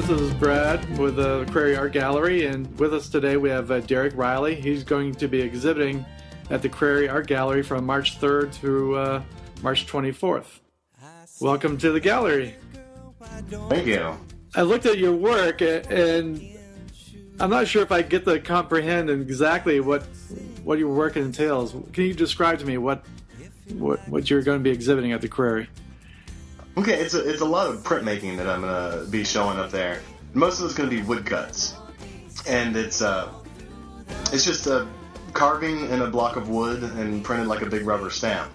This is Brad with the Crary Art Gallery, and with us today we have Derrick Riley. He's going to be exhibiting at the Crary Art Gallery from March 3rd through March 24th. Welcome to the gallery. Thank you. I looked at your work, and I'm not sure if I get to comprehend exactly what your work entails. Can you describe to me what you're going to be exhibiting at the Crary? Okay, it's a lot of printmaking that I'm going to be showing up there. Most of it's going to be woodcuts, and it's just a carving in a block of wood and printed like a big rubber stamp.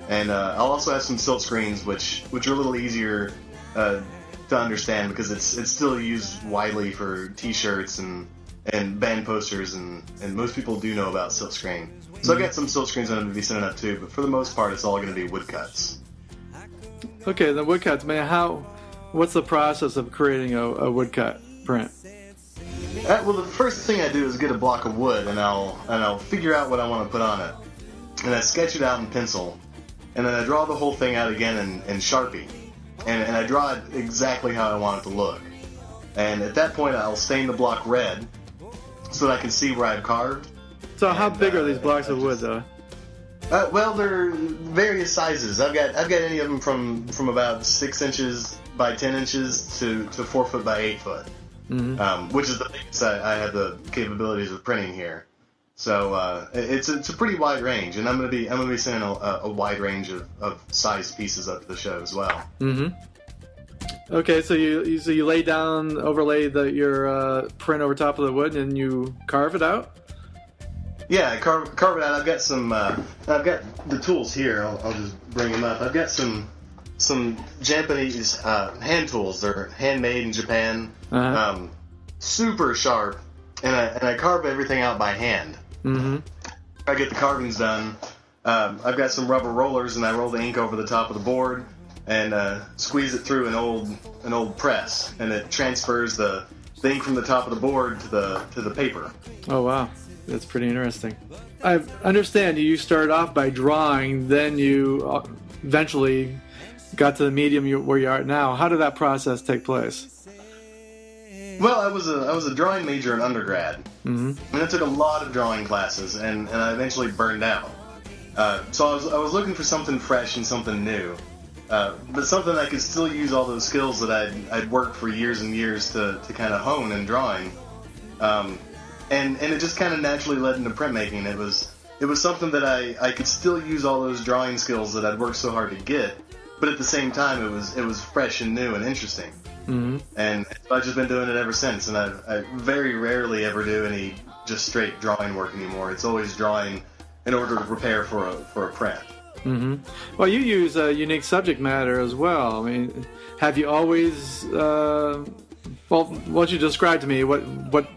And I'll also have some silk screens, which are a little easier to understand because it's still used widely for T-shirts and band posters, and most people do know about silk screen. So I've got some silk screens I'm going to be sending up too, but for the most part, it's all going to be woodcuts. Okay, the woodcuts, man. What's the process of creating a woodcut print? Well, the first thing I do is get a block of wood, and I'll figure out what I want to put on it, and I sketch it out in pencil, and then I draw the whole thing out again in Sharpie, and I draw it exactly how I want it to look. And at that point, I'll stain the block red so that I can see where I've carved. So how big are these blocks of wood, though? Well, they're various sizes. I've got any of them from about 6 inches by 10 inches to 4 foot by 8 foot, which is the biggest I have the capabilities of printing here. So it's a pretty wide range, and I'm gonna be sending a wide range of size pieces up to the show as well. Mm-hmm. Okay, so you lay down, overlay your print over top of the wood, and you carve it out. Yeah, carve it out. I've got some. I've got the tools here. I'll just bring them up. I've got some Japanese hand tools. They're handmade in Japan. Uh-huh. Super sharp, and I carve everything out by hand. Mm-hmm. I get the carvings done. I've got some rubber rollers, and I roll the ink over the top of the board and squeeze it through an old press, and it transfers the ink from the top of the board to the paper. Oh wow. That's pretty interesting. I understand you started off by drawing, then you eventually got to the medium where you are now. How did that process take place? Well, I was a drawing major in undergrad, and I took a lot of drawing classes, and I eventually burned out. So I was looking for something fresh and something new, but something I could still use all those skills that I'd worked for years and years to kind of hone in drawing. And it just kind of naturally led into printmaking. It was something that I could still use all those drawing skills that I'd worked so hard to get, but at the same time it was fresh and new and interesting. Mm-hmm. And I've just been doing it ever since. And I very rarely ever do any just straight drawing work anymore. It's always drawing in order to prepare for a print. Mm-hmm. Well, you use unique subject matter as well. I mean, have you always? Well, why don't you describe to me what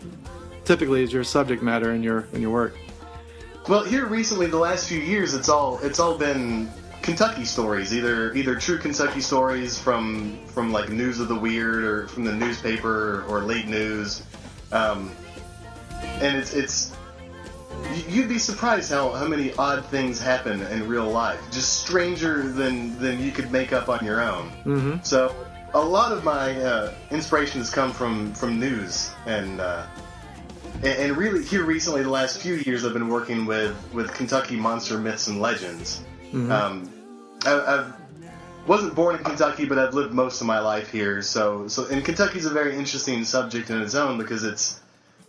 typically is your subject matter in your work? Well, here recently, the last few years, it's all been Kentucky stories, either true Kentucky stories from like News of the Weird or from the newspaper or late news, and it's you'd be surprised how many odd things happen in real life, just stranger than you could make up on your own. Mm-hmm. So a lot of my inspirations come from news and really, here recently, the last few years, I've been working with Kentucky monster myths and legends. Mm-hmm. I wasn't born in Kentucky, but I've lived most of my life here. And Kentucky's a very interesting subject in its own because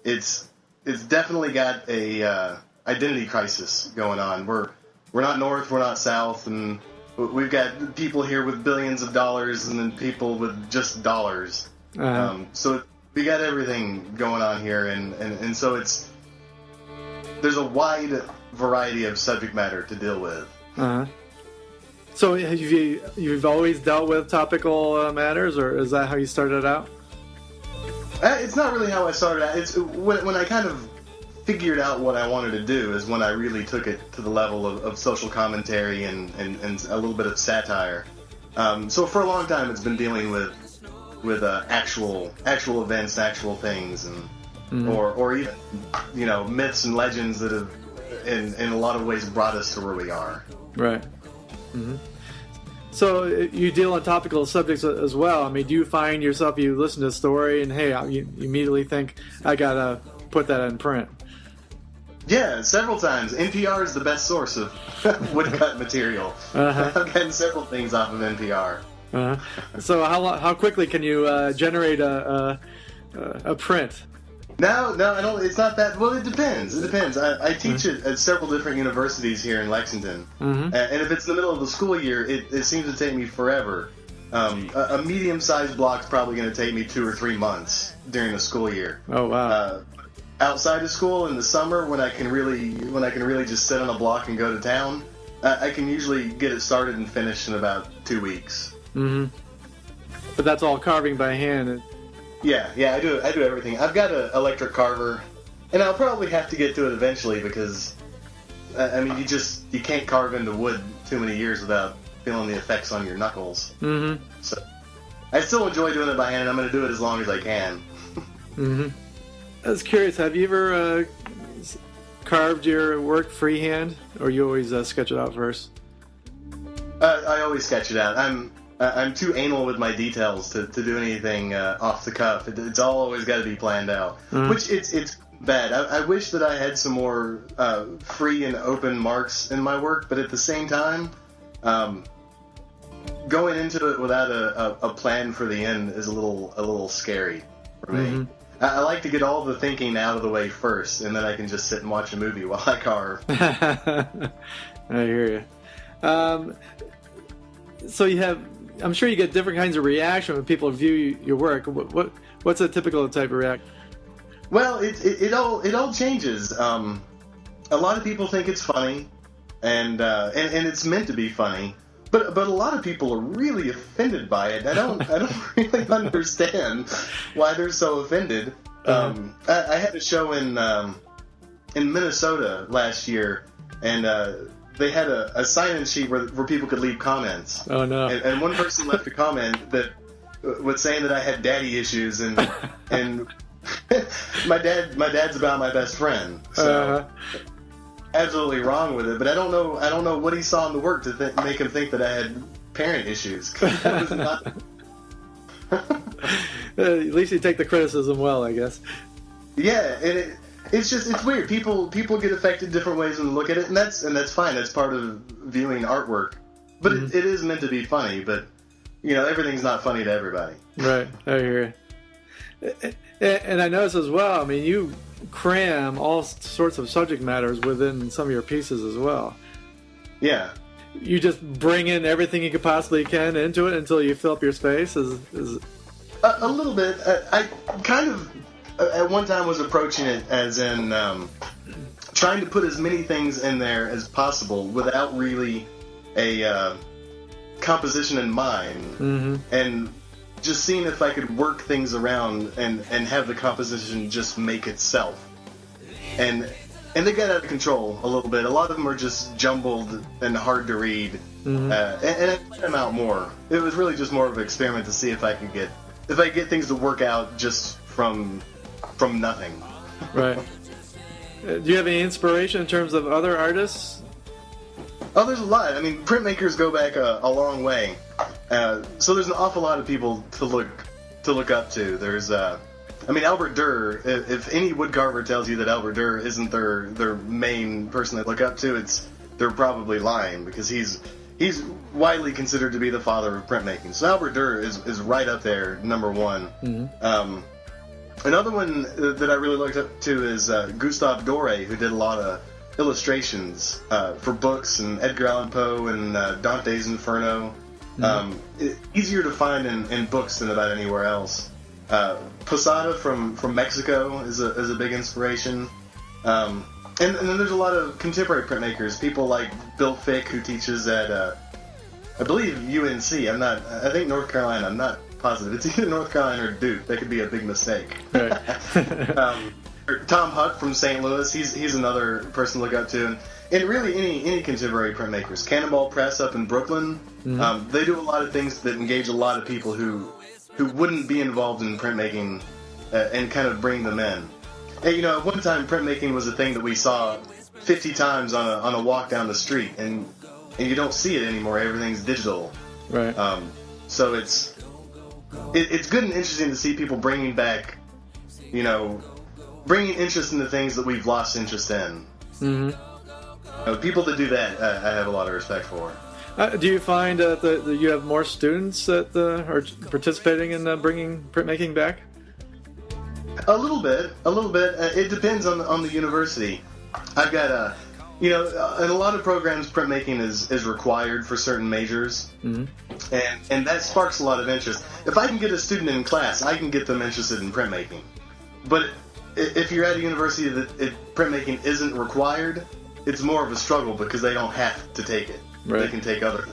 it's definitely got a identity crisis going on. We're not North, we're not South, and we've got people here with billions of dollars and then people with just dollars. Uh-huh. So we got everything going on here, and so there's a wide variety of subject matter to deal with. Uh-huh. So you've always dealt with topical matters, or is that how you started out? It's not really how I started out. It's when I kind of figured out what I wanted to do is when I really took it to the level of social commentary and a little bit of satire. So for a long time, it's been dealing with actual events, actual things, and or even myths and legends that have in a lot of ways brought us to where we are. Right. Mm-hmm. So you deal on topical subjects as well. I mean, do you find yourself, you listen to a story and, hey, you immediately think, I got to put that in print? Yeah, several times. NPR is the best source of woodcut material. I've gotten several things off of NPR. So how quickly can you generate a print? No, I don't. It's not that. Well, it depends. I teach at several different universities here in Lexington, and if it's the middle of the school year, it seems to take me forever. A medium-sized block's probably going to take me 2 or 3 months during the school year. Oh wow! Outside of school in the summer, when I can really just sit on a block and go to town, I can usually get it started and finished in about 2 weeks. But that's all carving by hand. Yeah, I do everything. I've got an electric carver, and I'll probably have to get to it eventually because, I mean, you can't carve into wood too many years without feeling the effects on your knuckles. So I still enjoy doing it by hand, and I'm going to do it as long as I can. I was curious, have you ever carved your work freehand, or you always sketch it out first? I always sketch it out. I'm too anal with my details to do anything off the cuff. It's all always got to be planned out, which it's bad. I wish that I had some more free and open marks in my work, but at the same time, going into it without a plan for the end is a little scary for me. I like to get all the thinking out of the way first, and then I can just sit and watch a movie while I carve. I hear you. So I'm sure you get different kinds of reaction when people view your work. What's a typical type of reaction? Well, it all changes. A lot of people think it's funny, and it's meant to be funny. But a lot of people are really offended by it. I don't really understand why they're so offended. I had a show in Minnesota last year, and they had a sign-in sheet where people could leave comments. Oh no! And one person left a comment that was saying that I had daddy issues, and my dad's about my best friend. So. Absolutely wrong with it, but I don't know what he saw in the work to make him think that I had parent issues. That was not... At least you take the criticism well, I guess. Yeah, and it's weird. People get affected different ways when they look at it, and that's fine. That's part of viewing artwork. But it is meant to be funny. But everything's not funny to everybody. Right, I hear you. And I notice as well. I mean, you cram all sorts of subject matters within some of your pieces as well. Yeah. You just bring in everything you could possibly can into it until you fill up your space? Is A little bit. I kind of, at one time, was approaching it as in trying to put as many things in there as possible without really a composition in mind. And just seeing if I could work things around and have the composition just make itself. And they got out of control a little bit. A lot of them are just jumbled and hard to read. And I put them out more. It was really just more of an experiment to see if I could get things to work out just from nothing. Right. Do you have any inspiration in terms of other artists? Oh, there's a lot. I mean, printmakers go back a long way. So there's an awful lot of people to look up to. There's, Albert Durr. If any woodcarver tells you that Albert Durr isn't their main person they look up to, they're probably lying, because he's widely considered to be the father of printmaking. So Albert Durr is right up there, number one. Another one that I really looked up to is Gustave Doré, who did a lot of illustrations for books, and Edgar Allan Poe and Dante's Inferno. Easier to find in books than about anywhere else. Posada from Mexico is a big inspiration. And then there's a lot of contemporary printmakers, people like Bill Fick, who teaches at I believe UNC. I think North Carolina. I'm not positive. It's either North Carolina or Duke. That could be a big mistake. Right. Tom Huck from St. Louis. He's another person to look up to. And really any contemporary printmakers. Cannonball Press up in Brooklyn. They do a lot of things that engage a lot of people who wouldn't be involved in printmaking, and kind of bring them in. And, at one time printmaking was a thing that we saw 50 times on a walk down the street, and you don't see it anymore. Everything's digital. Right. So it's good and interesting to see people bringing back, bringing interest in the things that we've lost interest in. Mm-hmm. People that do that, I have a lot of respect for. Do you find that you have more students that are participating in bringing printmaking back? A little bit. It depends on the university. I've got in a lot of programs, printmaking is required for certain majors, mm-hmm. and that sparks a lot of interest. If I can get a student in class, I can get them interested in printmaking. But if you're at a university that printmaking isn't required, it's more of a struggle because they don't have to take it. Right. They can take other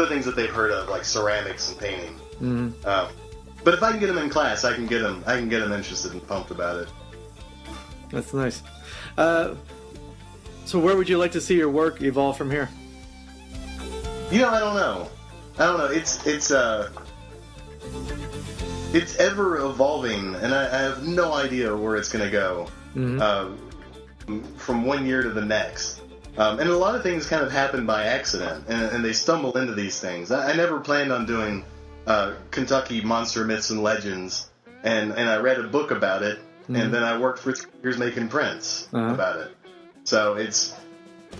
things that they've heard of, like ceramics and painting. Mm-hmm. But if I can get them in class, I can get them interested and pumped about it. That's nice. So where would you like to see your work evolve from here? I don't know. It's ever evolving, and I have no idea where it's going to go. Mm-hmm. From one year to the next. And a lot of things kind of happen by accident, and they stumble into these things. I never planned on doing Kentucky monster myths and legends, and I read a book about it, mm-hmm. and then I worked for 3 years making prints uh-huh. about it. So it's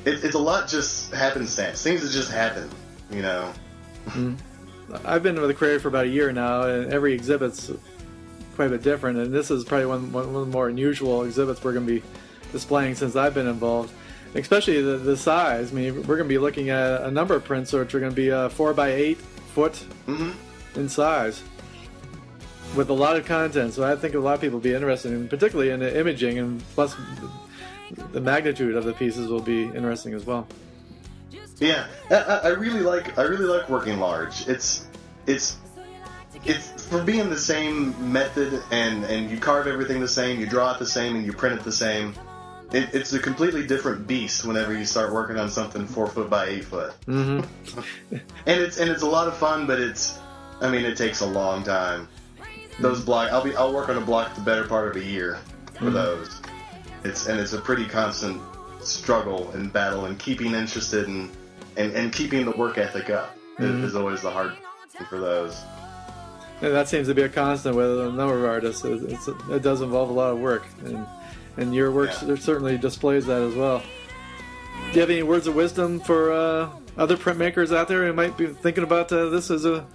a lot just happenstance. Things that just happen, Mm-hmm. I've been with the Crary for about a year now, and every exhibit's quite a bit different, and this is probably one of the more unusual exhibits we're going to be displaying since I've been involved. Especially the size. I mean, we're going to be looking at a number of prints which are going to be 4 by 8 foot mm-hmm. in size, with a lot of content. So I think a lot of people will be interested in, particularly in the imaging, and plus the magnitude of the pieces will be interesting as well. Yeah, I really like working large. It's for being the same method, and you carve everything the same, you draw it the same, and you print it the same. It's a completely different beast whenever you start working on something 4 foot by 8 foot. Mm-hmm. and it's a lot of fun, but it takes a long time. Those I'll work on a block the better part of a year for mm-hmm. those. It's a pretty constant struggle and battle, and keeping interested and keeping the work ethic up mm-hmm. is always the hard thing for those. And that seems to be a constant with a number of artists. It does involve a lot of work, and your work certainly displays that as well. Do you have any words of wisdom for other printmakers out there who might be thinking about this as a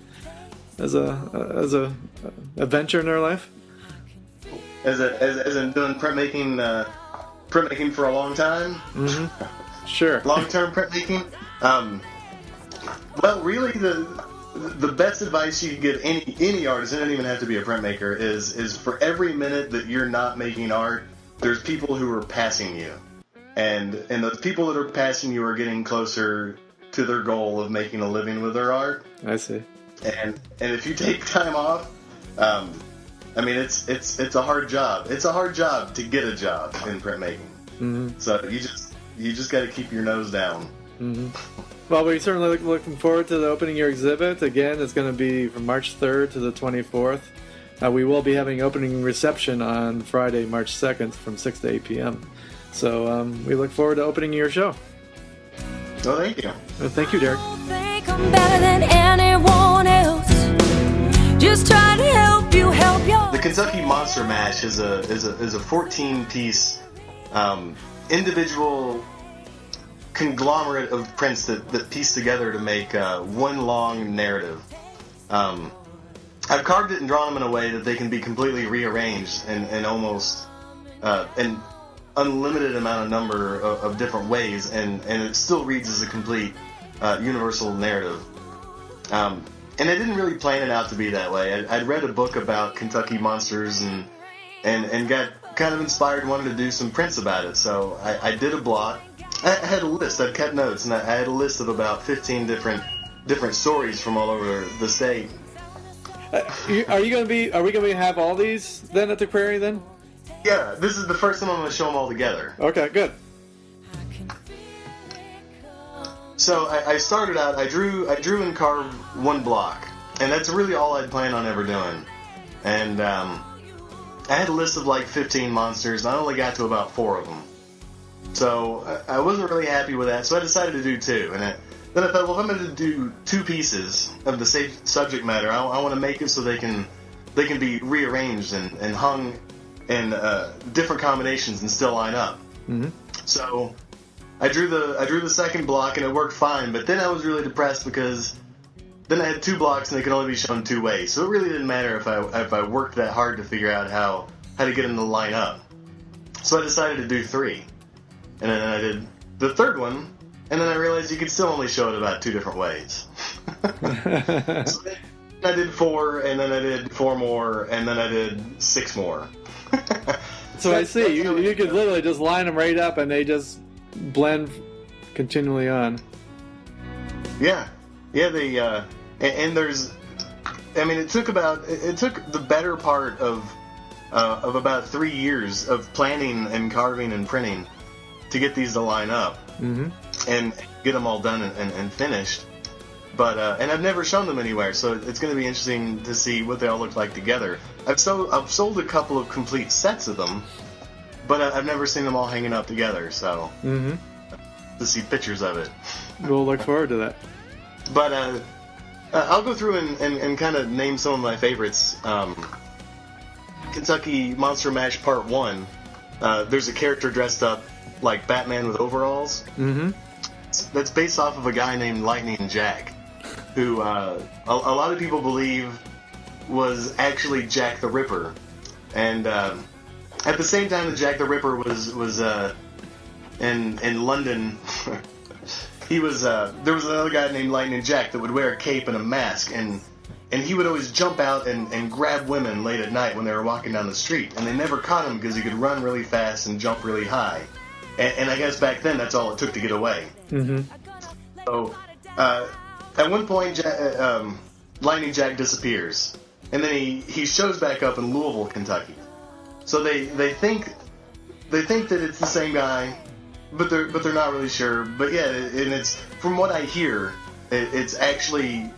venture in their life? As in doing printmaking for a long time? Mm-hmm. Sure. Long-term printmaking? Well, really, the best advice you can give any artist, it doesn't even have to be a printmaker, is for every minute that you're not making art, there's people who are passing you, and those people that are passing you are getting closer to their goal of making a living with their art. I see. And if you take time off, it's a hard job. It's a hard job to get a job in printmaking. Mm-hmm. So you just got to keep your nose down. Mm-hmm. Well, we're certainly looking forward to the opening your exhibit. Again, it's going to be from March 3rd to the 24th. We will be having opening reception on Friday, March 2nd from 6 to 8 p.m. So we look forward to opening your show. Well, thank you. Well, thank you, Derrick. Think I'm better than anyone else. Just try to help you help your... The Kentucky Monster Mash is a 14-piece individual conglomerate of prints that piece together to make one long narrative. I've carved it and drawn them in a way that they can be completely rearranged in almost an unlimited number of different ways, and it still reads as a complete universal narrative. And I didn't really plan it out to be that way. I'd read a book about Kentucky monsters and got kind of inspired and wanted to do some prints about it. So I did a block. I had a list. I'd kept notes, and I had a list of about 15 different stories from all over the state. Are we going to be have all these then at the Crary then? Yeah, this is the first time I'm going to show them all together. Okay, good. So I started out. I drew and carved one block, and that's really all I'd planned on ever doing. And I had a list of like 15 monsters, and I only got to about 4 of them. So I wasn't really happy with that. So I decided to do 2, and then I thought, well, if I'm going to do 2 pieces of the same subject matter, I want to make it so they can be rearranged and hung in different combinations and still line up. Mm-hmm. So I drew the second block and it worked fine, but then I was really depressed because then I had 2 blocks and they could only be shown 2 ways. So it really didn't matter if I worked that hard to figure out how to get them to line up. So I decided to do 3. And then I did the third one, and then I realized you could still only show it about 2 different ways. So then I did 4, and then I did 4 more, and then I did 6 more. So I see. You could literally just line them right up, and they just blend continually on. Yeah. They and there's, I mean, it took the better part of about 3 years of planning and carving and printing to get these to line up. Mm-hmm. And get them all done and finished. But and I've never shown them anywhere, so it's going to be interesting to see what they all look like together. I've sold a couple of complete sets of them, but I've never seen them all hanging up together. So to see pictures of it, we'll look forward to that. But I'll go through and kind of name some of my favorites. Kentucky Monster Mash Part 1. There's a character dressed up like Batman with overalls. Mm-hmm. That's based off of a guy named Lightning Jack, who a lot of people believe was actually Jack the Ripper. And at the same time that Jack the Ripper was in London, there was another guy named Lightning Jack that would wear a cape and a mask, and he would always jump out and grab women late at night when they were walking down the street, and they never caught him because he could run really fast and jump really high. And I guess back then that's all it took to get away. Mm-hmm. So at one point, Lightning Jack disappears, and then he shows back up in Louisville, Kentucky. So they think that it's the same guy, but they're not really sure. But yeah, and it's, from what I hear, it's actually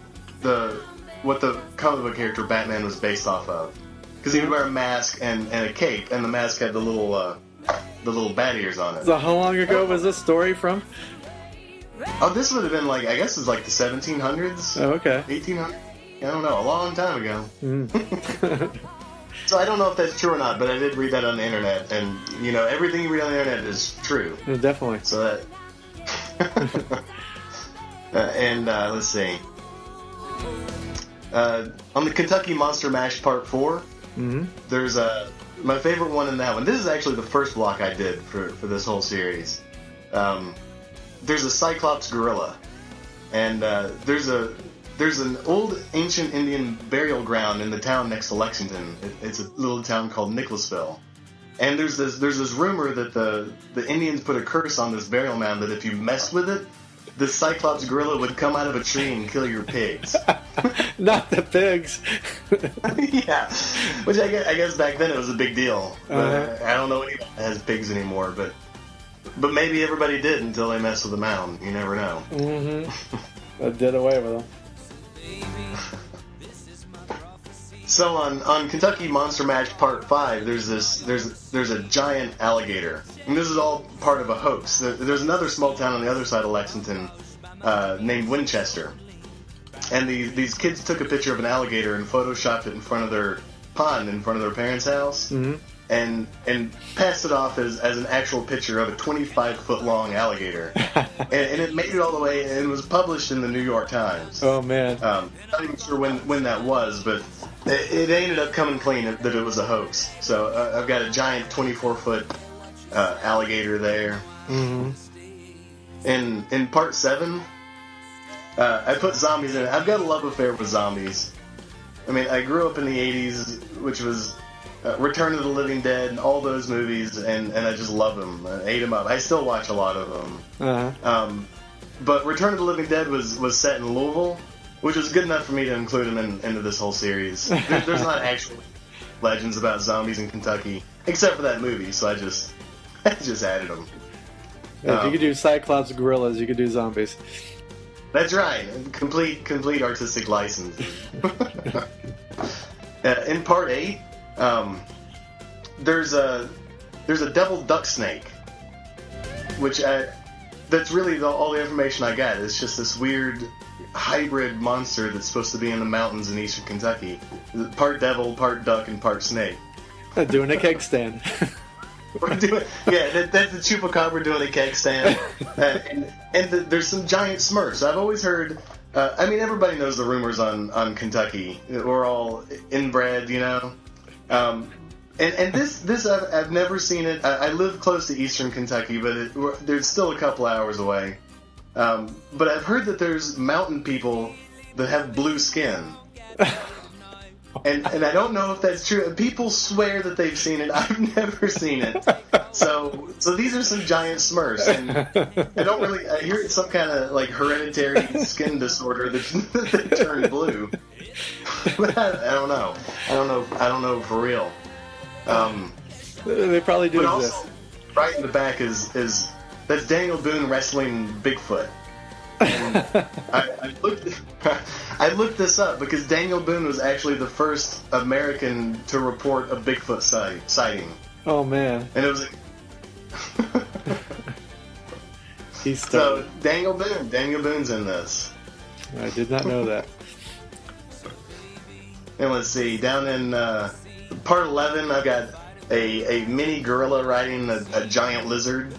what the comic book character Batman was based off of, because he would wear a mask and a cape, and the mask had the little bat ears on it. So how long ago was this story from? Oh, this would have been I guess it's like the 1700s. Oh, okay. 1800s. I don't know, a long time ago. Mm. So I don't know if that's true or not, but I did read that on the internet, and everything you read on the internet is true. Yeah, definitely. So that. And let's see. On the Kentucky Monster Mash Part 4, there's my favorite one in that one. This is actually the first block I did for this whole series. There's a Cyclops gorilla, and there's an old ancient Indian burial ground in the town next to Lexington. It's a little town called Nicholasville, and there's this rumor that the Indians put a curse on this burial mound that if you messed with it, the Cyclops gorilla would come out of a tree and kill your pigs. Not the pigs. Yeah, which I guess back then it was a big deal. But I don't know anyone that has pigs anymore, but maybe everybody did until they messed with the mound. You never know. Mm-hmm. I did away with them. So on Kentucky Monster Mash Part 5, there's a giant alligator, and this is all part of a hoax. There's another small town on the other side of Lexington named Winchester, and these kids took a picture of an alligator and photoshopped it in front of their pond in front of their parents' house, and passed it off as an actual picture of a 25-foot long alligator, and it made it all the way and was published in the New York Times. Oh man! Not even sure when that was, but it ended up coming clean that it was a hoax. So I've got a giant 24-foot alligator there. Mm-hmm. In Part 7, I put zombies in it. I've got a love affair with zombies. I mean, I grew up in the 80s, which was Return of the Living Dead and all those movies, and I just love them. I ate them up. I still watch a lot of them. But Return of the Living Dead was set in Louisville, which was good enough for me to include them into this whole series. There's not actual legends about zombies in Kentucky, except for that movie, so I just added them. If you could do Cyclops gorillas, you could do zombies. That's right. Complete artistic license. In Part 8, there's a devil duck snake, which that's really all the information I got. It's just this weird hybrid monster that's supposed to be in the mountains in eastern Kentucky. Part devil, part duck, and part snake. Doing a keg stand. That's the chupacabra doing a keg stand. There's some giant Smurfs. I've always heard... everybody knows the rumors on Kentucky. We're all inbred, you know? And this I've never seen it. I live close to eastern Kentucky, but there's still a couple hours away. But I've heard that there's mountain people that have blue skin. And I don't know if that's true. People swear that they've seen it. I've never seen it. So these are some giant Smurfs, and I hear it's some kind of like hereditary skin disorder that turn blue. But I don't know. I don't know for real. They probably do exist. Also, right in the back is that's Daniel Boone wrestling Bigfoot. And I looked this up because Daniel Boone was actually the first American to report a Bigfoot sighting. Oh man! And it was so Daniel Boone's in this. I did not know that. And let's see, down in part 11, I've got a mini gorilla riding a giant lizard.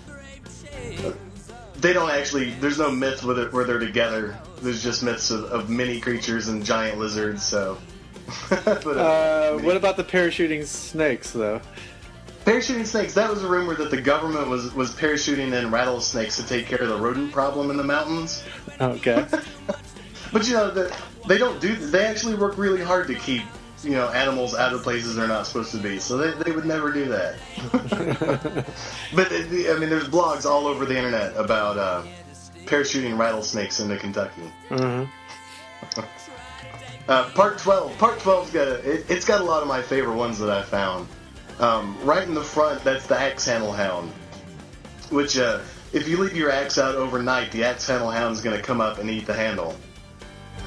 They don't actually... There's no myth with it where they're together. There's just myths of mini creatures and giant lizards, so... What about the parachuting snakes, though? Parachuting snakes, that was a rumor that the government was parachuting in rattlesnakes to take care of the rodent problem in the mountains. Okay. But, you know, they don't do... They actually work really hard to keep, you know, animals out of places they're not supposed to be, so they would never do that. But, there's blogs all over the internet about parachuting rattlesnakes into Kentucky. Mm-hmm. Part 12. Part 12's it's got a lot of my favorite ones that I found. Right in the front, that's the axe handle hound, which, if you leave your axe out overnight, the axe handle hound's going to come up and eat the handle.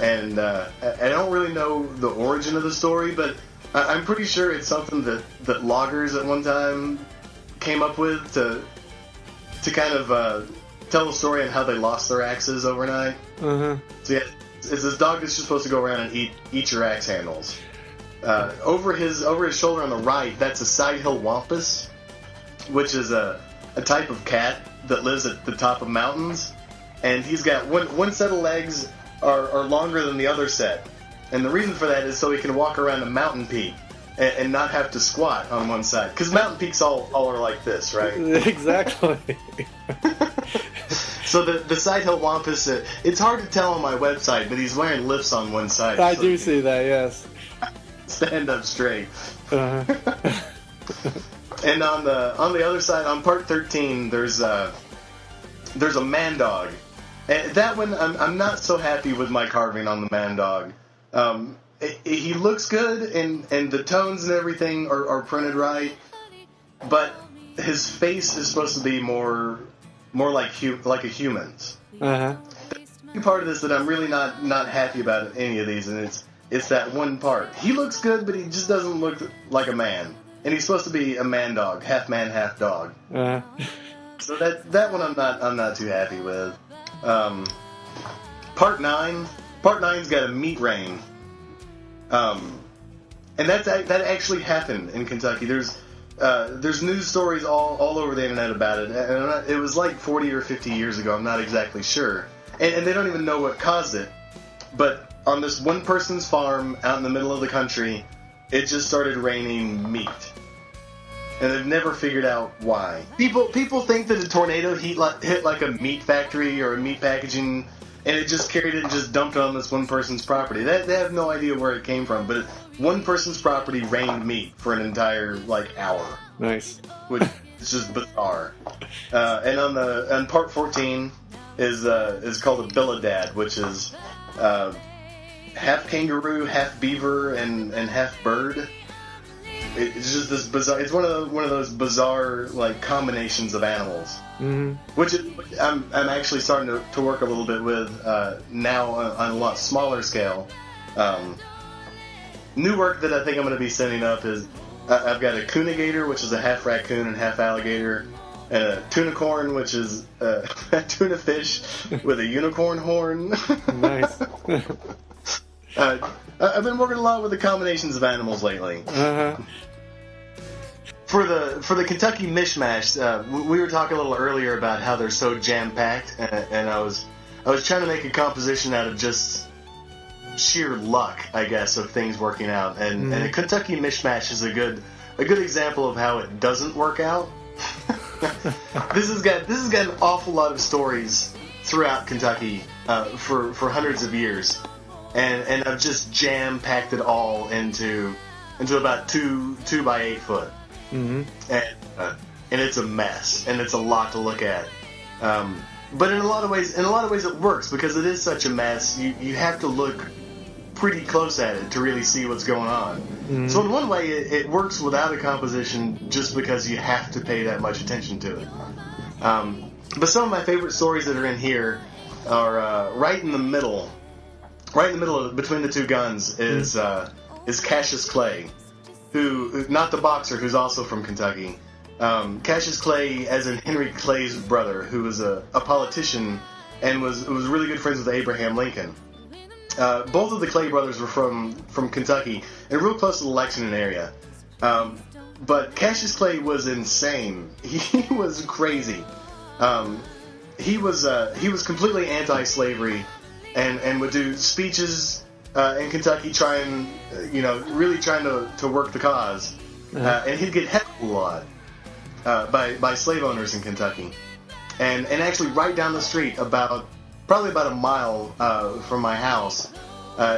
And I don't really know the origin of the story, but I'm pretty sure it's something that loggers at one time came up with to kind of tell the story on how they lost their axes overnight. Uh-huh. So yeah, it's this dog that's just supposed to go around and eat your axe handles. Over his shoulder on the right, that's a side-hill wampus, which is a type of cat that lives at the top of mountains, and he's got one set of legs are longer than the other set. And the reason for that is so he can walk around a mountain peak and not have to squat on one side. Because mountain peaks all are like this, right? Exactly. So the side hill wampus, it's hard to tell on my website, but he's wearing lifts on one side. I do see that, yes. Stand up straight. Uh-huh. And on the other side, on part 13, there's a man dog. And that one, I'm not so happy with my carving on the man dog. He looks good, and the tones and everything are printed right, but his face is supposed to be more like a human's. Uh-huh. The part of this that I'm really not happy about any of these, and it's that one part. He looks good, but he just doesn't look like a man, and he's supposed to be a man dog, half man, half dog. Uh-huh. So that one I'm not too happy with. Part 9's got a meat rain. And that actually happened in Kentucky. There's news stories all over the internet about it. And it was like 40 or 50 years ago. I'm not exactly sure. And they don't even know what caused it. But on this one person's farm out in the middle of the country, it just started raining meat. And they've never figured out why. People think that a tornado hit like a meat factory or a meat packaging, and it just carried it and just dumped it on this one person's property. They have no idea where it came from, but one person's property rained meat for an entire hour. Nice. Which is just bizarre. And on part 14 is called a billadad, which is half kangaroo, half beaver, and half bird. It's just this bizarre. It's one of those bizarre combinations of animals, mm-hmm. which I'm actually starting to work a little bit with now on a lot smaller scale. New work that I think I'm going to be sending up is I've got a coonigator, which is a half raccoon and half alligator, and a tunicorn, which is a tuna fish with a unicorn horn. Nice. I've been working a lot with the combinations of animals lately. Uh-huh. For the Kentucky mishmash, we were talking a little earlier about how they're so jam-packed, and I was trying to make a composition out of just sheer luck, I guess, of things working out. And a Kentucky mishmash is a good example of how it doesn't work out. This has got an awful lot of stories throughout Kentucky for hundreds of years, and I've just jam-packed it all into about 2 by 8 foot. Mm-hmm. And it's a mess, and it's a lot to look at. But in a lot of ways it works, because it is such a mess. You have to look pretty close at it to really see what's going on. Mm-hmm. So in one way, it works without a composition, just because you have to pay that much attention to it. But some of my favorite stories that are in here are right in the middle between the two guns is Cassius Clay. Who, not the boxer, who's also from Kentucky. Cassius Clay, as in Henry Clay's brother, who was a politician and was really good friends with Abraham Lincoln. Both of the Clay brothers were from Kentucky and real close to the Lexington area. But Cassius Clay was insane. He was crazy. He was completely anti-slavery and would do speeches in Kentucky really trying to work the cause. And he'd get heckled a lot by slave owners in Kentucky. And actually right down the street, probably about a mile from my house,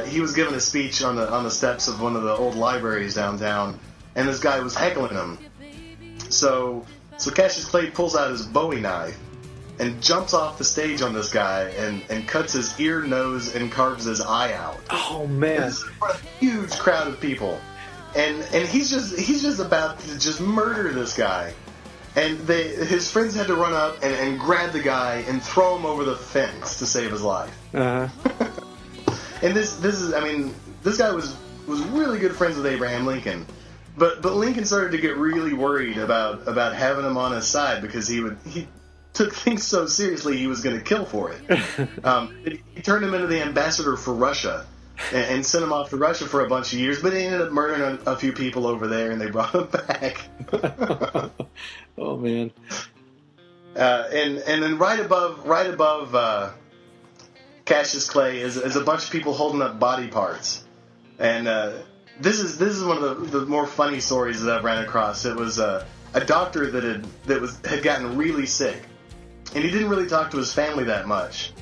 he was giving a speech on the steps of one of the old libraries downtown, and this guy was heckling him. So Cassius Clay pulls out his Bowie knife and jumps off the stage on this guy and cuts his ear, nose, and carves his eye out. Oh man! For a huge crowd of people, and he's just about to just murder this guy, and his friends had to run up and grab the guy and throw him over the fence to save his life. Uh-huh. And this guy was really good friends with Abraham Lincoln, but Lincoln started to get really worried about having him on his side, because he took things so seriously he was going to kill for it. He turned him into the ambassador for Russia and sent him off to Russia for a bunch of years, but he ended up murdering a few people over there, and they brought him back. Oh man! And then right above Cassius Clay is a bunch of people holding up body parts, and this is one of the more funny stories that I've ran across. It was a doctor that had gotten really sick. And he didn't really talk to his family that much.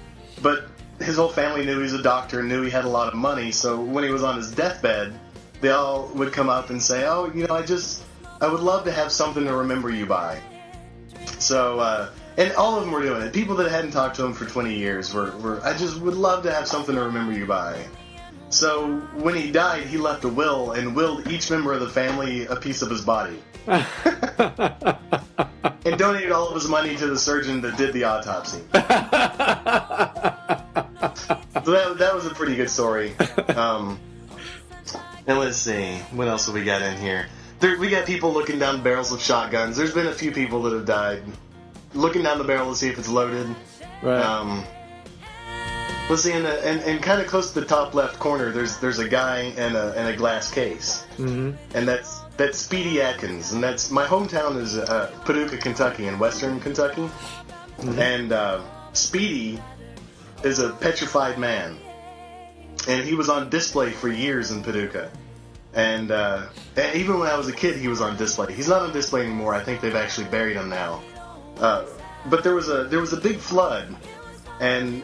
But his whole family knew he was a doctor and knew he had a lot of money, so when he was on his deathbed, they all would come up and say, "Oh, I would love to have something to remember you by." So, and all of them were doing it. People that hadn't talked to him for 20 years were "I just would love to have something to remember you by." So, when he died, he left a will and willed each member of the family a piece of his body. And donated all of his money to the surgeon that did the autopsy. So that was a pretty good story. And let's see, what else have we got in here? We got people looking down barrels of shotguns. There's been a few people that have died looking down the barrel to see if it's loaded. Right. Let's see, and kind of close to the top left corner, there's a guy in a glass case, and that's Speedy Atkins, and that's my hometown is Paducah, Kentucky, in western Kentucky, and Speedy is a petrified man, and he was on display for years in Paducah, and even when I was a kid, he was on display. He's not on display anymore. I think they've actually buried him now, but there was a big flood. And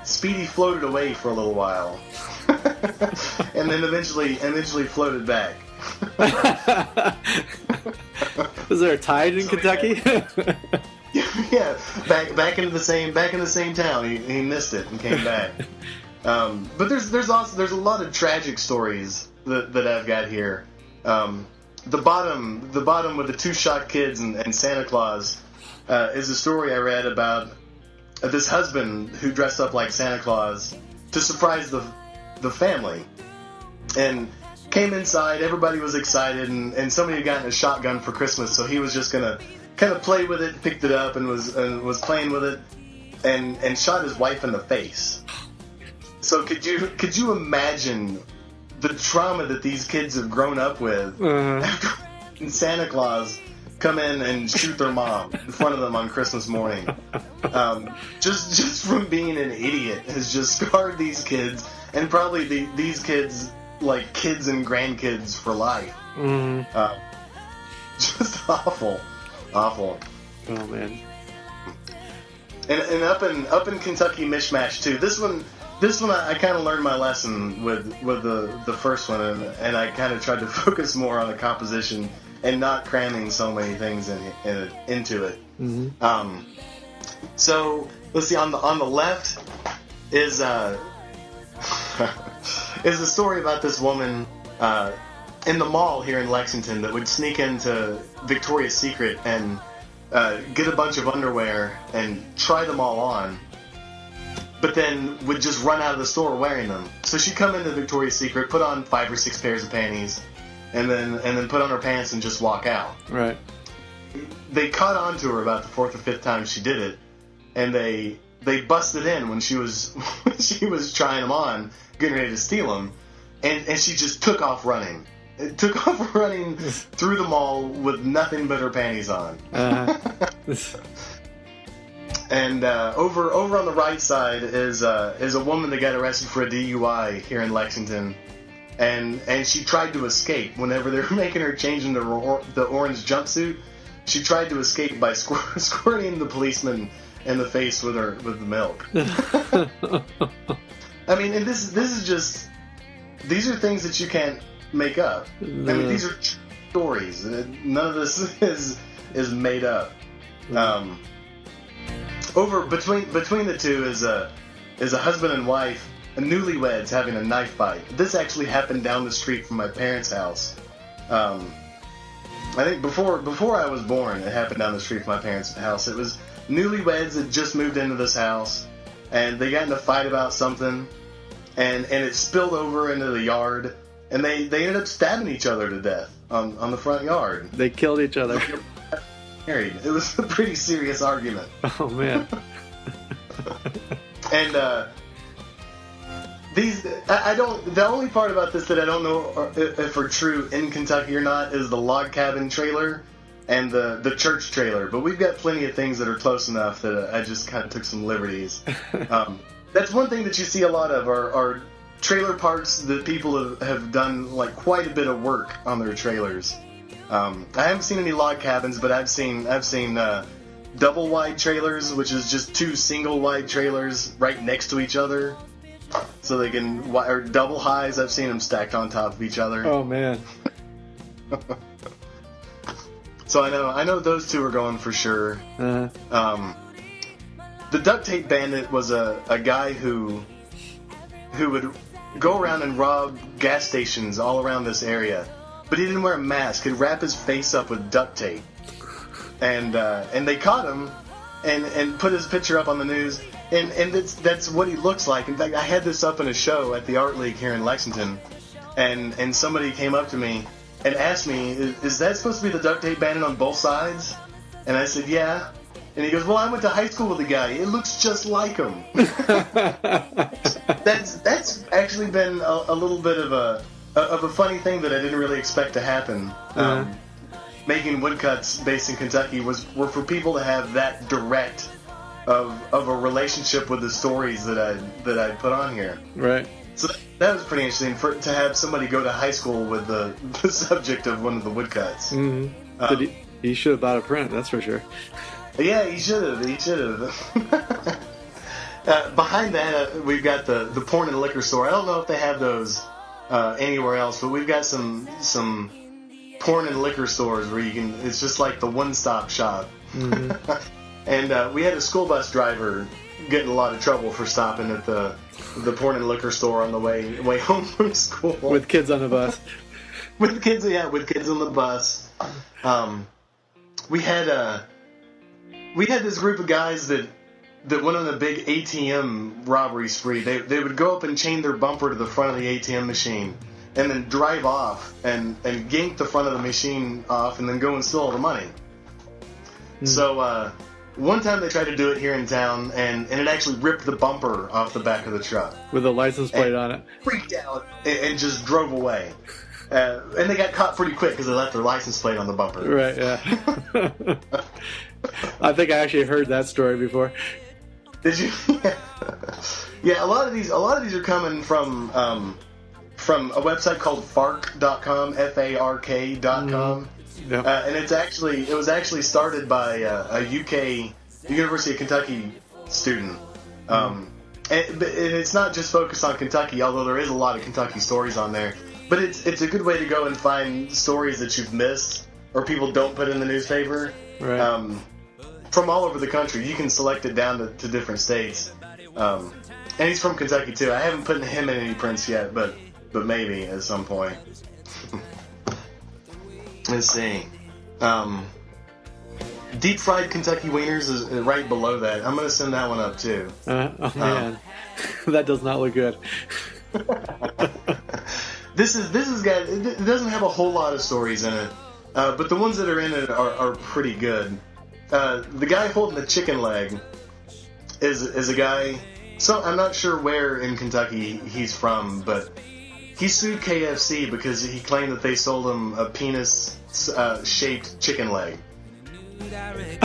Speedy floated away for a little while, and then eventually floated back. Was there a tide in Kentucky? Yeah, back in the same town. He missed it and came back. But there's a lot of tragic stories that I've got here. The bottom with the 2 shot kids and Santa Claus is a story I read about this husband who dressed up like Santa Claus to surprise the family, and came inside. Everybody was excited, and somebody had gotten a shotgun for Christmas, so he was just gonna kind of played with it, picked it up, and was playing with it, and shot his wife in the face. So could you imagine the trauma that these kids have grown up with after Santa Claus come in and shoot their mom in front of them on Christmas morning? Just from being an idiot has just scarred these kids, and probably these kids, like kids and grandkids for life. Just awful. Oh man. And up in Kentucky mishmash too. This one I kind of learned my lesson with the first one, and I kind of tried to focus more on the composition and not cramming so many things into it. So let's see. On the left is a story about this woman in the mall here in Lexington that would sneak into Victoria's Secret and get a bunch of underwear and try them all on, but then would just run out of the store wearing them. So she'd come into Victoria's Secret, put on 5 or 6 pairs of panties, and then put on her pants and just walk out. Right. They caught on to her about the 4th or 5th time she did it, and they busted in when she was trying them on, getting ready to steal them, and she just took off running. It took off running through the mall with nothing but her panties on. And over on the right side is a woman that got arrested for a DUI here in Lexington, and she tried to escape whenever they were making her change into the orange jumpsuit. She tried to escape by squirting the policeman in the face with the milk. I mean, and this is just, these are things that you can't make up. No. I mean, these are stories. None of this is made up. Over between the two is a husband and wife, newlyweds, having a knife fight. This actually happened down the street from my parents' house. I think before I was born, it happened down the street from my parents' house. It was newlyweds that just moved into this house, and they got in a fight about something, and it spilled over into the yard. And they ended up stabbing each other to death on the front yard. They killed each other. Married. It was a pretty serious argument. Oh man. And the only part about this that I don't know if are true in Kentucky or not is the log cabin trailer and the church trailer. But we've got plenty of things that are close enough that I just kind of took some liberties. That's one thing that you see a lot of are trailer parks that people have done like quite a bit of work on their trailers. I haven't seen any log cabins, but I've seen double wide trailers, which is just 2 single wide trailers right next to each other, so they can, or double highs. I've seen them stacked on top of each other. Oh man. So I know those two are going for sure. The duct tape bandit was a guy who would go around and rob gas stations all around this area, but he didn't wear a mask. He'd wrap his face up with duct tape, and they caught him and put his picture up on the news, and that's what he looks like. In fact, I had this up in a show at the Art League here in Lexington, and somebody came up to me and asked me, is that supposed to be the duct tape bandit on both sides? And I said, yeah. And he goes, well, I went to high school with the guy. It looks just like him. That's actually been a little bit of a funny thing that I didn't really expect to happen. Making woodcuts based in Kentucky were for people to have that direct of a relationship with the stories that I put on here. Right. So that was pretty interesting to have somebody go to high school with the subject of one of the woodcuts. Mm-hmm. He should have bought a print, that's for sure. Yeah, he should have. Behind that, we've got the porn and liquor store. I don't know if they have those anywhere else, but we've got some porn and liquor stores where you can. It's just like the one-stop shop. Mm-hmm. And we had a school bus driver get in a lot of trouble for stopping at the porn and liquor store on the way home from school with kids on the bus. with kids on the bus. We had this group of guys that went on a big ATM robbery spree. They would go up and chain their bumper to the front of the ATM machine and then drive off and yank the front of the machine off and then go and steal all the money. So one time they tried to do it here in town, and it actually ripped the bumper off the back of the truck. With a license plate on it. Freaked out and just drove away. And they got caught pretty quick because they left their license plate on the bumper. Right, yeah. I think I actually heard that story before. Did you? Yeah, a lot of these are coming from a website called fark.com, FARK.com. Yep. And it was actually started by a UK University of Kentucky student. And it's not just focused on Kentucky, although there is a lot of Kentucky stories on there. But it's a good way to go and find stories that you've missed or people don't put in the newspaper. Right. From all over the country. You can select it down to different states. And he's from Kentucky too. I haven't put him in any prints yet, but maybe at some point. Let's see. Deep fried Kentucky wieners is right below that. I'm going to send that one up too. Oh man, that does not look good. This is got. It doesn't have a whole lot of stories in it, but the ones that are in it are pretty good. The guy holding the chicken leg is a guy. So I'm not sure where in Kentucky he's from, but he sued KFC because he claimed that they sold him a penis-shaped chicken leg.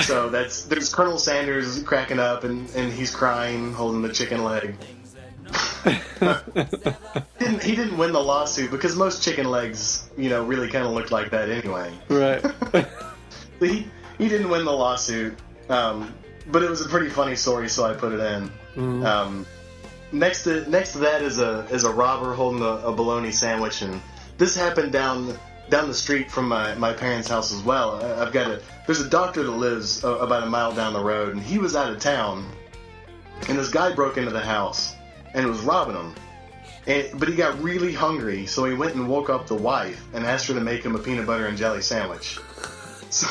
So there's Colonel Sanders cracking up and he's crying, holding the chicken leg. He didn't win the lawsuit because most chicken legs, really kind of look like that anyway. Right. He didn't win the lawsuit, but it was a pretty funny story, so I put it in. Mm-hmm. Next to that is a robber holding a bologna sandwich, and this happened down the street from my parents' house as well. There's a doctor that lives about a mile down the road, and he was out of town, and this guy broke into the house and was robbing him. But he got really hungry, so he went and woke up the wife and asked her to make him a peanut butter and jelly sandwich. So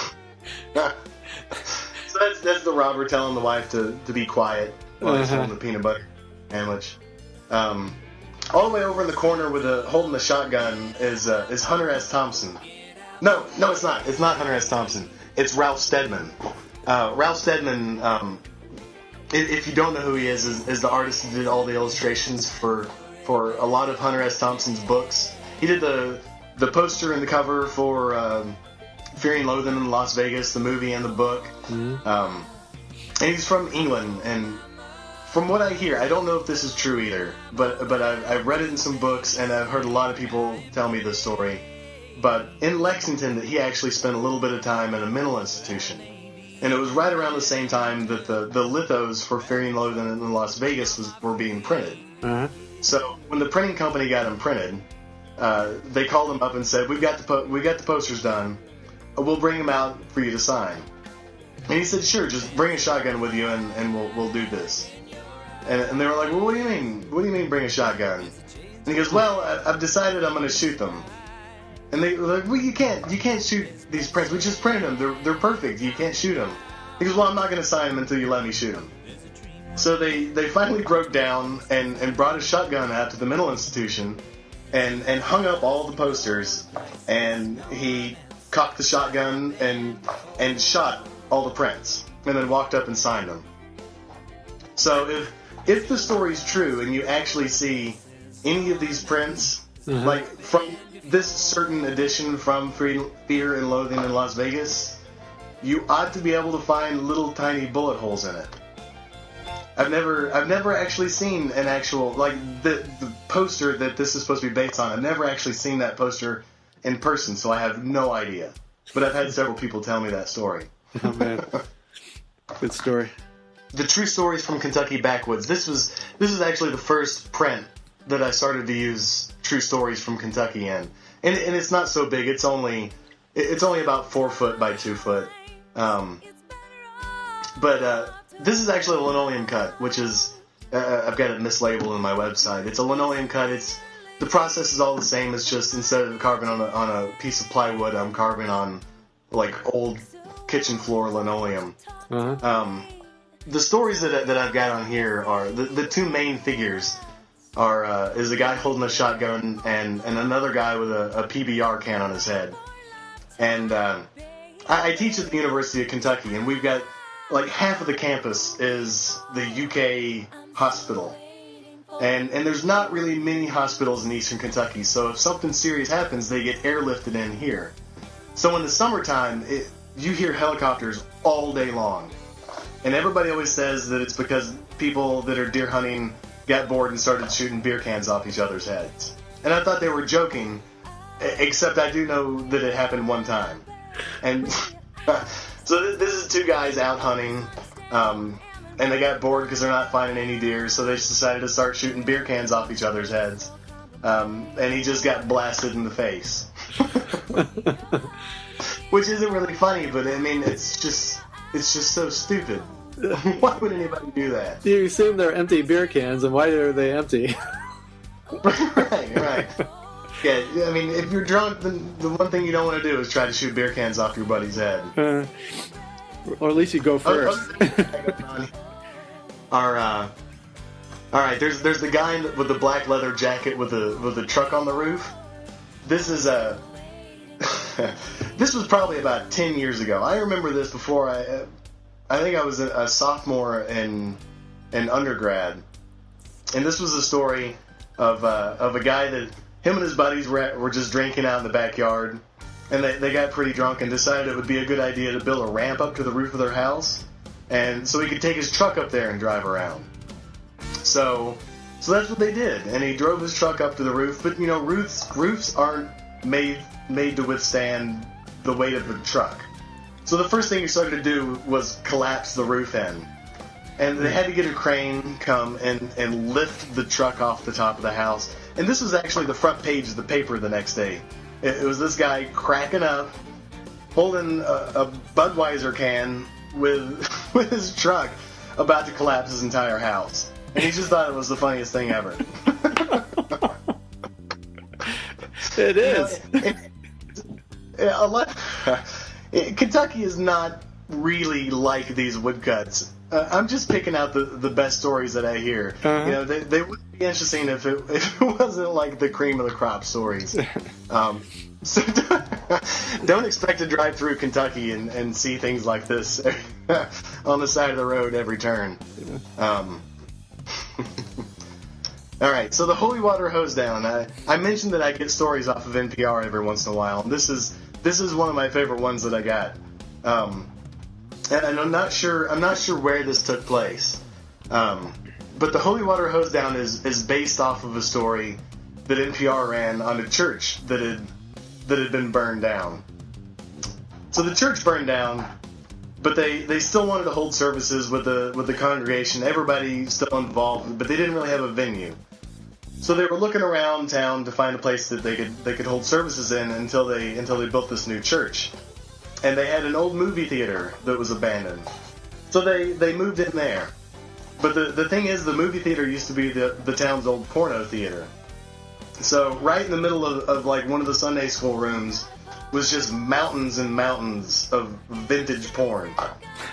that's the robber telling the wife to be quiet while he's holding the peanut butter sandwich. All the way over in the corner holding the shotgun is Hunter S. Thompson. No, it's not. It's not Hunter S. Thompson. It's Ralph Steadman. Ralph Steadman, if you don't know who he is the artist who did all the illustrations for a lot of Hunter S. Thompson's books. He did the poster and the cover for Fear and Loathing in Las Vegas, the movie and the book. Mm-hmm. And he's from England, and from what I hear, I don't know if this is true either, but I've read it in some books, and I've heard a lot of people tell me this story. But in Lexington, that he actually spent a little bit of time in a mental institution. And it was right around the same time that the lithos for Fear and Loathing in Las Vegas were being printed. Uh-huh. So when the printing company got them printed, they called him up and said, "We got the posters done. We'll bring them out for you to sign." And he said, "Sure, just bring a shotgun with you, and we'll do this." And they were like, "Well, what do you mean? What do you mean bring a shotgun?" And he goes, "Well, I've decided I'm going to shoot them." And they were like, "Well, you can't shoot these prints. We just printed them. They're perfect. You can't shoot them." He goes, "Well, I'm not going to sign them until you let me shoot them." So they finally broke down and brought a shotgun out to the mental institution and hung up all the posters, and he cocked the shotgun and shot all the prints, and then walked up and signed them. So if the story's true and you actually see any of these prints, like from this certain edition from Fear and Loathing in Las Vegas, you ought to be able to find little tiny bullet holes in it. I've never actually seen an actual, like, the poster that this is supposed to be based on. I've never actually seen that poster in person, so I have no idea. But I've had several people tell me that story. Oh, man. Good story. The True Stories from Kentucky Backwoods. This was actually the first print that I started to use True Stories from Kentucky in. And it's not so big. It's only about 4 foot by 2 foot. But this is actually a linoleum cut, which is, I've got it mislabeled on my website. It's a linoleum cut. The process is all the same. It's just instead of carving on a piece of plywood, I'm carving on like old kitchen floor linoleum. Uh-huh. The stories that I've got on here are the two main figures is a guy holding a shotgun and another guy with a PBR can on his head. And I teach at the University of Kentucky, and we've got like half of the campus is the UK hospital. And there's not really many hospitals in Eastern Kentucky, so if something serious happens, they get airlifted in here. So in the summertime, you hear helicopters all day long. And everybody always says that it's because people that are deer hunting got bored and started shooting beer cans off each other's heads. And I thought they were joking, except I do know that it happened one time. And so this is two guys out hunting, and they got bored because they're not finding any deer, so they just decided to start shooting beer cans off each other's heads. And he just got blasted in the face. Which isn't really funny, but I mean, it's just so stupid. Why would anybody do that? You assume they're empty beer cans, and why are they empty? Right. Yeah, I mean, if you're drunk, then the one thing you don't want to do is try to shoot beer cans off your buddy's head. Or at least you go first. All right. There's the guy with the black leather jacket with the truck on the roof. This is this was probably about 10 years ago. I remember this before I think I was a sophomore in undergrad, and this was a story of a guy that him and his buddies were just drinking out in the backyard, and they got pretty drunk and decided it would be a good idea to build a ramp up to the roof of their house, and so he could take his truck up there and drive around. So that's what they did, and he drove his truck up to the roof. But you know, roofs aren't made to withstand the weight of the truck. So the first thing he started to do was collapse the roof in. And they had to get a crane come and lift the truck off the top of the house. And this was actually the front page of the paper the next day. It was this guy cracking up, holding a Budweiser can with his truck, about to collapse his entire house. And he just thought it was the funniest thing ever. It is. Kentucky is not really like these woodcuts. I'm just picking out the best stories that I hear. Uh-huh. You know, they would be interesting if it wasn't like the cream of the crop stories. So don't expect to drive through Kentucky and see things like this on the side of the road every turn. All right, so the holy water hose down. I mentioned that I get stories off of NPR every once in a while. This is one of my favorite ones that I got. And I'm not sure where this took place. But the holy water hose down is based off of a story that NPR ran on a church that had been burned down. So the church burned down, but they still wanted to hold services with the congregation, everybody still involved, but they didn't really have a venue. So they were looking around town to find a place that they could hold services in until they built this new church. And they had an old movie theater that was abandoned. So they moved in there. But the thing is, the movie theater used to be the town's old porno theater. So right in the middle of like one of the Sunday school rooms was just mountains and mountains of vintage porn.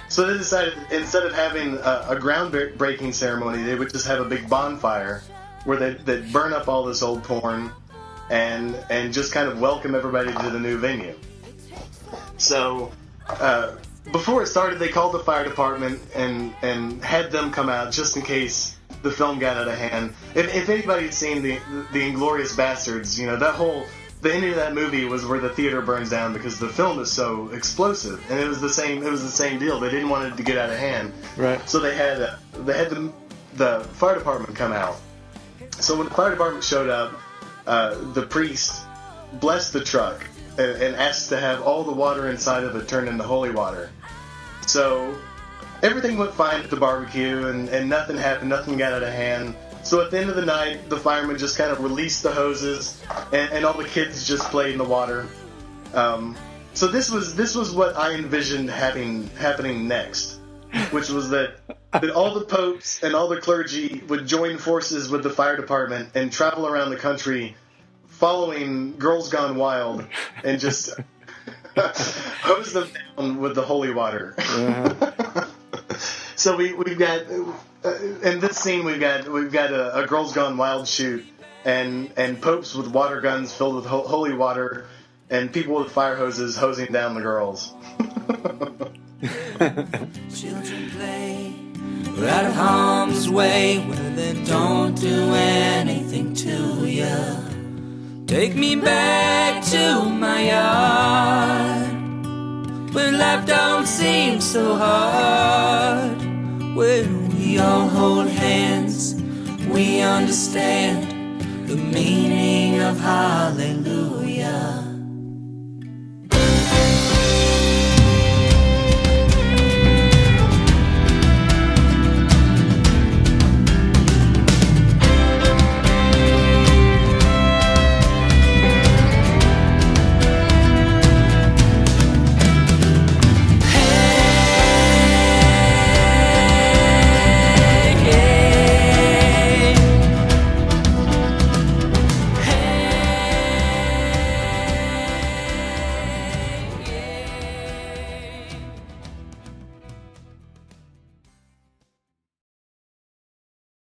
So they decided, instead of having a groundbreaking ceremony, they would just have a big bonfire where they'd burn up all this old porn and just kind of welcome everybody to the new venue. So before it started, they called the fire department and had them come out just in case the film got out of hand. If anybody had seen the Inglourious Bastards, you know, the ending of that movie was where the theater burns down because the film is so explosive, and it was the same deal. They didn't want it to get out of hand, right? So they had the fire department come out. So when the fire department showed up, the priest blessed the truck and asked to have all the water inside of it turned into holy water. So everything went fine at the barbecue, and nothing happened, nothing got out of hand. So at the end of the night, the firemen just kind of released the hoses, and all the kids just played in the water. So this was what I envisioned happening next, which was that all the popes and all the clergy would join forces with the fire department and travel around the country following Girls Gone Wild and just hose them down with the holy water. Uh-huh. So we've got in this scene we've got a Girls Gone Wild shoot and popes with water guns filled with holy water and people with fire hoses hosing down the girls. Children play, we're out of harm's way, where they don't do anything to ya. Take me back to my yard, where life don't seem so hard, where we all hold hands, we understand the meaning of hallelujah.